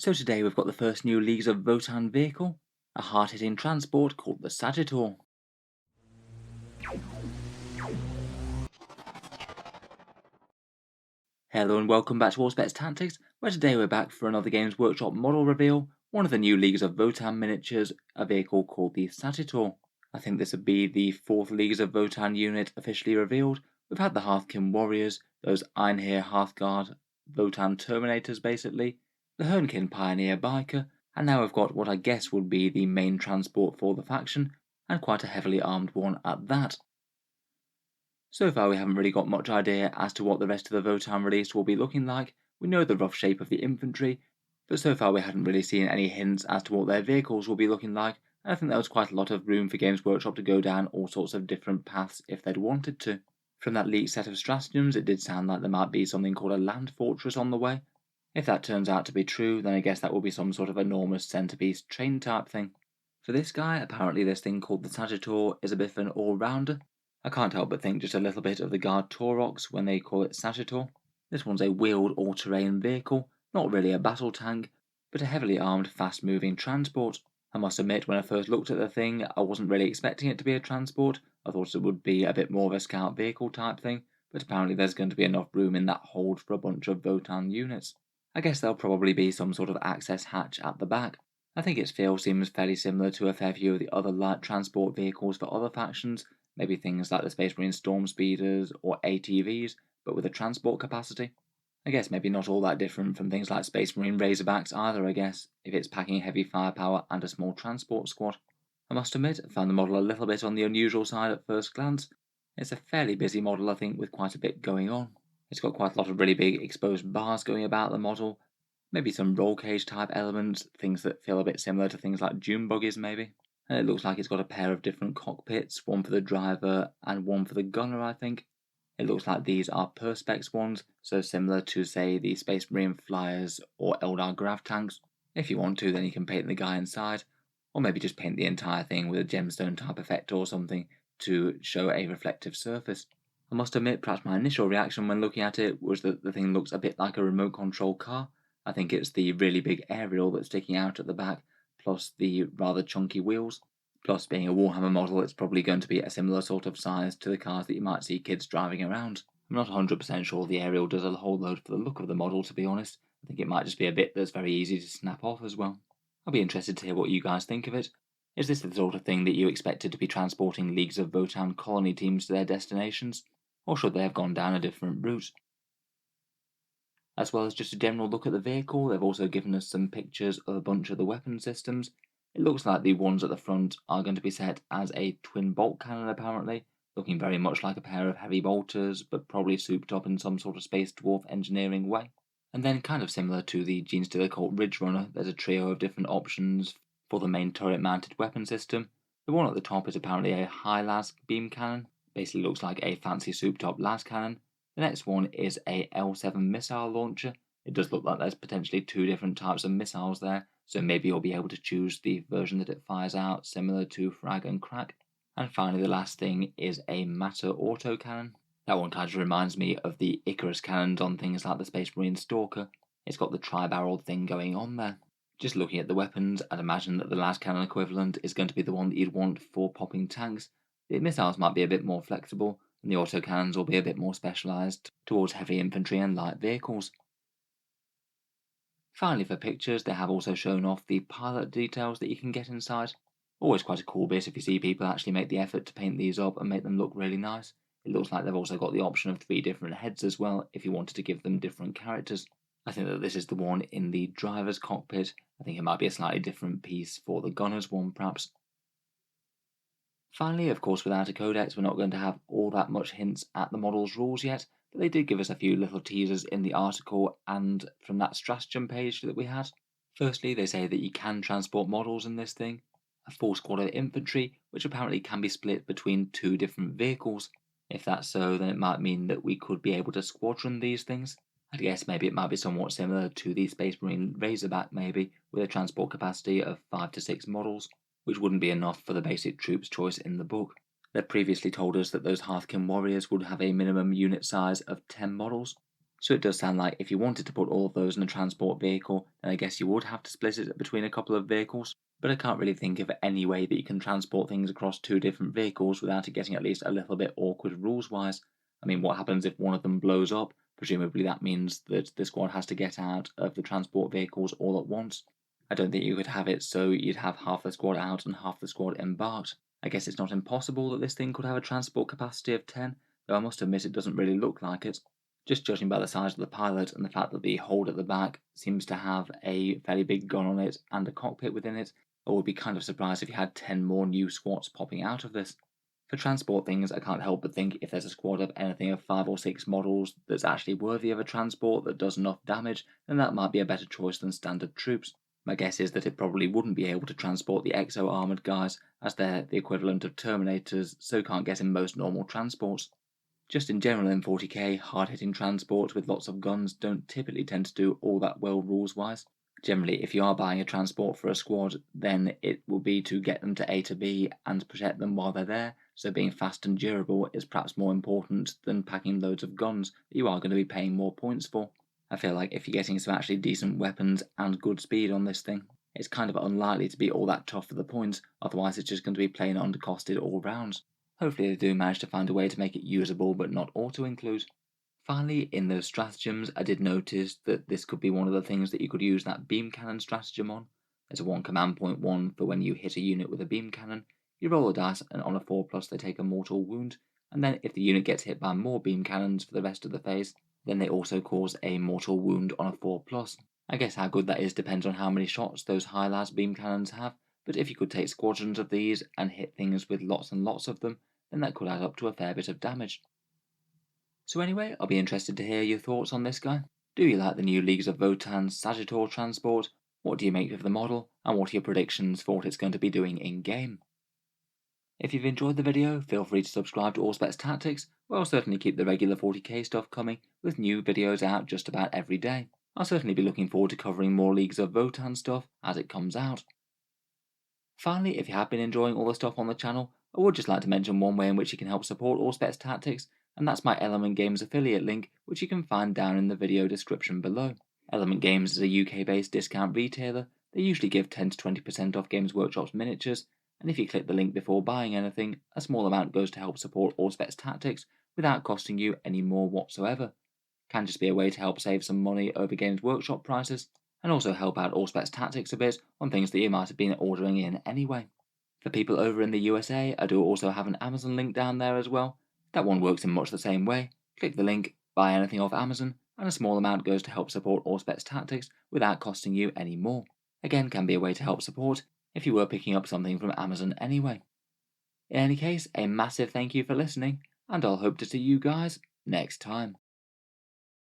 So today we've got the first new Leagues of Votann vehicle, a hard-hitting transport called the Sagitaur. Hello and welcome back to Allspets Tactics, where today we're back for another Games Workshop model reveal, one of the new Leagues of Votann miniatures, a vehicle called the Sagitaur. I think this would be the fourth Leagues of Votann unit officially revealed. We've had the Hearthkin Warriors, those Einhir Hearthguard Votann Terminators basically, the Hernkin Pioneer Biker, and now we've got what I guess would be the main transport for the faction, and quite a heavily armed one at that. So far we haven't really got much idea as to what the rest of the Votann release will be looking like. We know the rough shape of the infantry, but so far we hadn't really seen any hints as to what their vehicles will be looking like, and I think there was quite a lot of room for Games Workshop to go down all sorts of different paths if they'd wanted to. From that leaked set of stratagems, it did sound like there might be something called a land fortress on the way. If that turns out to be true, then I guess that will be some sort of enormous centerpiece train type thing. For this guy, apparently this thing called the Sagitaur is a bit of an all-rounder. I can't help but think just a little bit of the Guard Taurox when they call it Sagitaur. This one's a wheeled all-terrain vehicle, not really a battle tank, but a heavily armed, fast-moving transport. I must admit, when I first looked at the thing, I wasn't really expecting it to be a transport. I thought it would be a bit more of a scout vehicle type thing, but apparently there's going to be enough room in that hold for a bunch of Votann units. I guess there'll probably be some sort of access hatch at the back. I think its feel seems fairly similar to a fair few of the other light transport vehicles for other factions, maybe things like the Space Marine Storm Speeders or ATVs, but with a transport capacity. I guess maybe not all that different from things like Space Marine Razorbacks either, I guess, if it's packing heavy firepower and a small transport squad. I must admit, I found the model a little bit on the unusual side at first glance. It's a fairly busy model, I think, with quite a bit going on. It's got quite a lot of really big exposed bars going about the model, maybe some roll cage type elements, things that feel a bit similar to things like dune buggies maybe. And it looks like it's got a pair of different cockpits, one for the driver and one for the gunner, I think. It looks like these are Perspex ones, so similar to, say, the Space Marine Flyers or Eldar Grav tanks. If you want to, then you can paint the guy inside, or maybe just paint the entire thing with a gemstone type effect or something to show a reflective surface. I must admit, perhaps my initial reaction when looking at it was that the thing looks a bit like a remote control car. I think it's the really big aerial that's sticking out at the back, plus the rather chunky wheels. Plus, being a Warhammer model, it's probably going to be a similar sort of size to the cars that you might see kids driving around. I'm not 100% sure the aerial does a whole load for the look of the model, to be honest. I think it might just be a bit that's very easy to snap off as well. I'll be interested to hear what you guys think of it. Is this the sort of thing that you expected to be transporting Leagues of Votann colony teams to their destinations? Or should they have gone down a different route? As well as just a general look at the vehicle, they've also given us some pictures of a bunch of the weapon systems. It looks like the ones at the front are going to be set as a twin bolt cannon apparently, looking very much like a pair of heavy bolters, but probably souped up in some sort of space dwarf engineering way. And then, kind of similar to the Gene Stealer Colt Ridge Runner, there's a trio of different options for the main turret mounted weapon system. The one at the top is apparently a high las beam cannon, basically looks like a fancy souped up las cannon. The next one is a L7 missile launcher. It does look like there's potentially two different types of missiles there, so maybe you'll be able to choose the version that it fires out, similar to Frag and Crack. And finally, the last thing is a Matter autocannon. That one kind of reminds me of the Icarus cannons on things like the Space Marine Stalker. It's got the tri-barreled thing going on there. Just looking at the weapons, I'd imagine that the las cannon equivalent is going to be the one that you'd want for popping tanks. The missiles might be a bit more flexible, and the autocannons will be a bit more specialised towards heavy infantry and light vehicles. Finally, for pictures, they have also shown off the pilot details that you can get inside. Always quite a cool bit if you see people actually make the effort to paint these up and make them look really nice. It looks like they've also got the option of 3 different heads as well if you wanted to give them different characters. I think that this is the one in the driver's cockpit. I think it might be a slightly different piece for the gunner's one perhaps. Finally, of course, without a codex, we're not going to have all that much hints at the model's rules yet, but they did give us a few little teasers in the article and from that stratagem page that we had. Firstly, they say that you can transport models in this thing, a full squad of infantry, which apparently can be split between 2 different vehicles. If that's so, then it might mean that we could be able to squadron these things. I guess maybe it might be somewhat similar to the Space Marine Razorback maybe, with a transport capacity of 5 to 6 models, which wouldn't be enough for the basic troops choice in the book. They'd previously told us that those Hearthkin Warriors would have a minimum unit size of 10 models. So it does sound like if you wanted to put all of those in a transport vehicle, then I guess you would have to split it between a couple of vehicles. But I can't really think of any way that you can transport things across two different vehicles without it getting at least a little bit awkward rules-wise. I mean, what happens if one of them blows up? Presumably that means that the squad has to get out of the transport vehicles all at once. I don't think you could have it so you'd have half the squad out and half the squad embarked. I guess it's not impossible that this thing could have a transport capacity of 10, though I must admit it doesn't really look like it. Just judging by the size of the pilot and the fact that the hold at the back seems to have a fairly big gun on it and a cockpit within it, I would be kind of surprised if you had 10 more new squads popping out of this. For transport things, I can't help but think if there's a squad of anything of 5 or 6 models that's actually worthy of a transport that does enough damage, then that might be a better choice than standard troops. My guess is that it probably wouldn't be able to transport the exo-armoured guys, as they're the equivalent of Terminators, so can't get in most normal transports. Just in general in 40k, hard-hitting transports with lots of guns don't typically tend to do all that well rules-wise. Generally, if you are buying a transport for a squad, then it will be to get them to A to B and protect them while they're there, so being fast and durable is perhaps more important than packing loads of guns that you are going to be paying more points for. I feel like if you're getting some actually decent weapons and good speed on this thing, it's kind of unlikely to be all that tough for the points, otherwise it's just going to be plain undercosted all round. Hopefully they do manage to find a way to make it usable but not auto-include. Finally, in those stratagems, I did notice that this could be one of the things that you could use that beam cannon stratagem on. There's a 1 command point 1 for when you hit a unit with a beam cannon. You roll a dice and on a 4+ they take a mortal wound, and then if the unit gets hit by more beam cannons for the rest of the phase, then they also cause a mortal wound on a 4+. I guess how good that is depends on how many shots those high-las beam cannons have, but if you could take squadrons of these and hit things with lots and lots of them, then that could add up to a fair bit of damage. So anyway, I'll be interested to hear your thoughts on this guy. Do you like the new Leagues of Votann Sagitaur transport? What do you make of the model? And what are your predictions for what it's going to be doing in-game? If you've enjoyed the video, feel free to subscribe to Allspec Tactics, where I'll certainly keep the regular 40k stuff coming, with new videos out just about every day. I'll certainly be looking forward to covering more Leagues of Votann stuff as it comes out. Finally, if you have been enjoying all the stuff on the channel, I would just like to mention one way in which you can help support Allspec Tactics, and that's my Element Games affiliate link, which you can find down in the video description below. Element Games is a UK-based discount retailer. They usually give 10 to 20% off Games Workshop's miniatures, and if you click the link before buying anything, a small amount goes to help support Allspec Tactics without costing you any more whatsoever. Can just be a way to help save some money over Games Workshop prices, and also help out Allspec Tactics a bit on things that you might have been ordering in anyway. For people over in the USA, I do also have an Amazon link down there as well. That one works in much the same way. Click the link, buy anything off Amazon, and a small amount goes to help support Allspec Tactics without costing you any more. Again, can be a way to help support if you were picking up something from Amazon anyway. In any case, a massive thank you for listening, and I'll hope to see you guys next time.